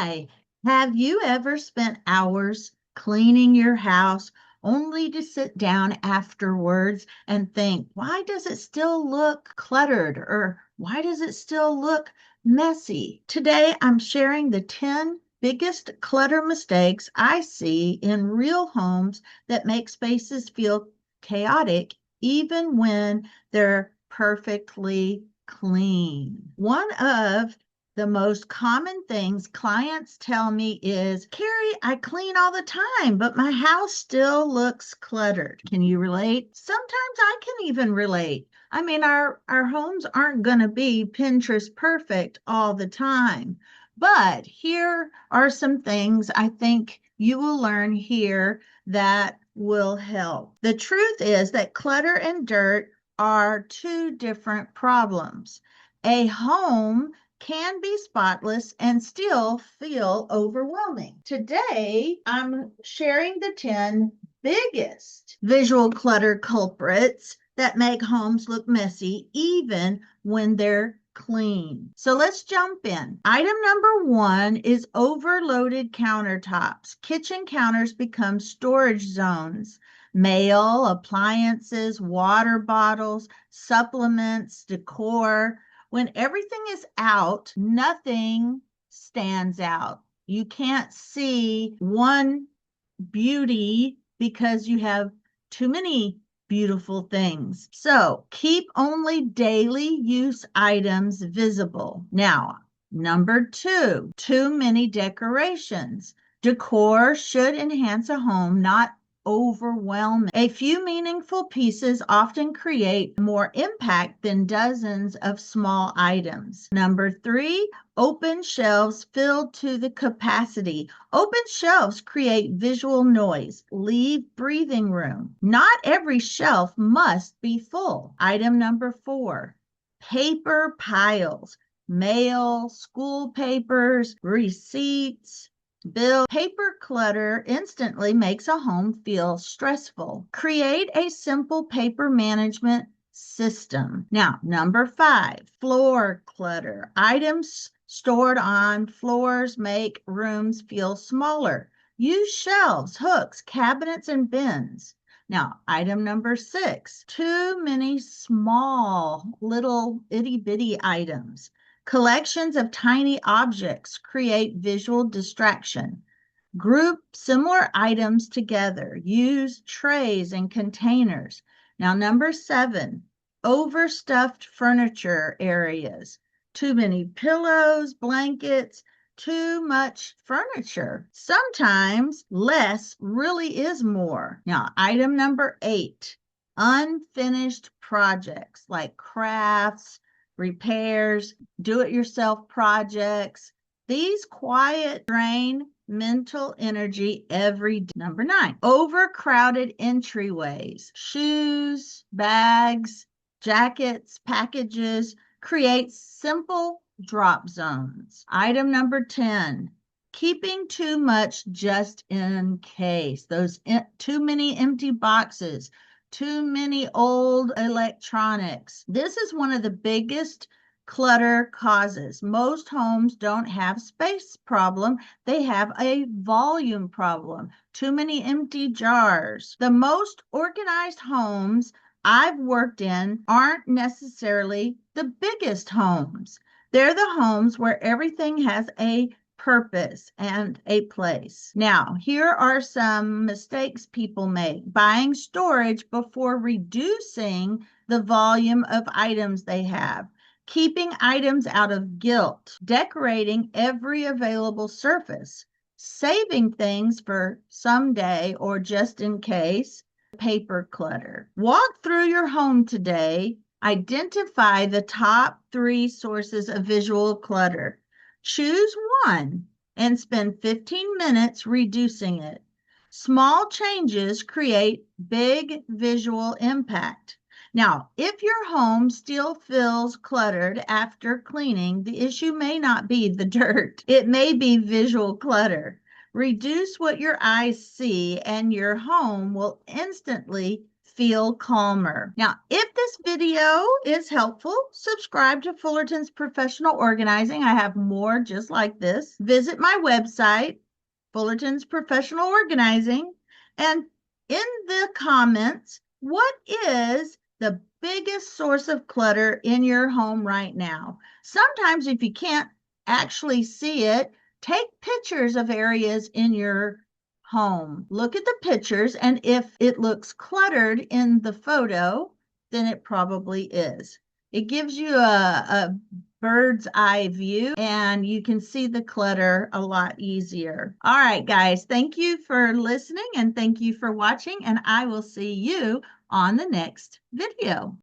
Hi, have you ever spent hours cleaning your house only to sit down afterwards and think, why does it still look cluttered or why does it still look messy? Today, I'm sharing the 10 biggest clutter mistakes I see in real homes that make spaces feel chaotic even when they're perfectly clean. One of the most common things clients tell me is, Carrie, I clean all the time, but my house still looks cluttered. Can you relate? Sometimes I can even relate. I mean, our homes aren't going to be Pinterest perfect all the time. But here are some things I think you will learn here that will help. The truth is that clutter and dirt are two different problems. A home can be spotless and still feel overwhelming. Today, I'm sharing the 10 biggest visual clutter culprits that make homes look messy even when they're clean. So let's jump in. Item number 1 is overloaded countertops. Kitchen counters become storage zones. Mail, appliances, water bottles, supplements, decor. When everything is out, nothing stands out. You can't see one beauty because you have too many beautiful things. So keep only daily use items visible. Now, number 2, too many decorations. Decor should enhance a home, not overwhelming. A few meaningful pieces often create more impact than dozens of small items. Number 3, open shelves filled to the capacity. Open shelves create visual noise. Leave breathing room. Not every shelf must be full. Item number 4, paper piles. Mail, school papers, receipts, bill. Paper clutter instantly makes a home feel stressful. Create a simple paper management system. Now, number 5, floor clutter. Items stored on floors make rooms feel smaller. Use shelves, hooks, cabinets, and bins. Now, item number 6, too many small little itty bitty items. Collections of tiny objects create visual distraction. Group similar items together. Use trays and containers. Now, number 7, overstuffed furniture areas. Too many pillows, blankets, too much furniture. Sometimes less really is more. Now, item number 8, unfinished projects like crafts, repairs, do-it-yourself projects. These quiet drain mental energy every day. Number 9, overcrowded entryways. Shoes, bags, jackets, packages create simple drop zones. Item number 10, keeping too much just in case. Too many empty boxes, too many old electronics. This is one of the biggest clutter causes. Most homes don't have space problem. They have a volume problem. Too many empty jars. The most organized homes I've worked in aren't necessarily the biggest homes. They're the homes where everything has a purpose and a place. Now, here are some mistakes people make. Buying storage before reducing the volume of items they have. Keeping items out of guilt. Decorating every available surface. Saving things for someday or just in case. Paper clutter. Walk through your home today. Identify the top 3 sources of visual clutter. Choose one and spend 15 minutes reducing it. Small changes create big visual impact. Now, if your home still feels cluttered after cleaning, the issue may not be the dirt. It may be visual clutter. Reduce what your eyes see, and your home will instantly feel calmer. Now, if this video is helpful, subscribe to Fullerton's Professional Organizing. I have more just like this. Visit my website, Fullerton's Professional Organizing, and in the comments, what is the biggest source of clutter in your home right now? Sometimes if you can't actually see it, take pictures of areas in your home. Look at the pictures, and if it looks cluttered in the photo, then it probably is. It gives you a bird's eye view, and you can see the clutter a lot easier. All right, guys, thank you for listening and thank you for watching, and I will see you on the next video.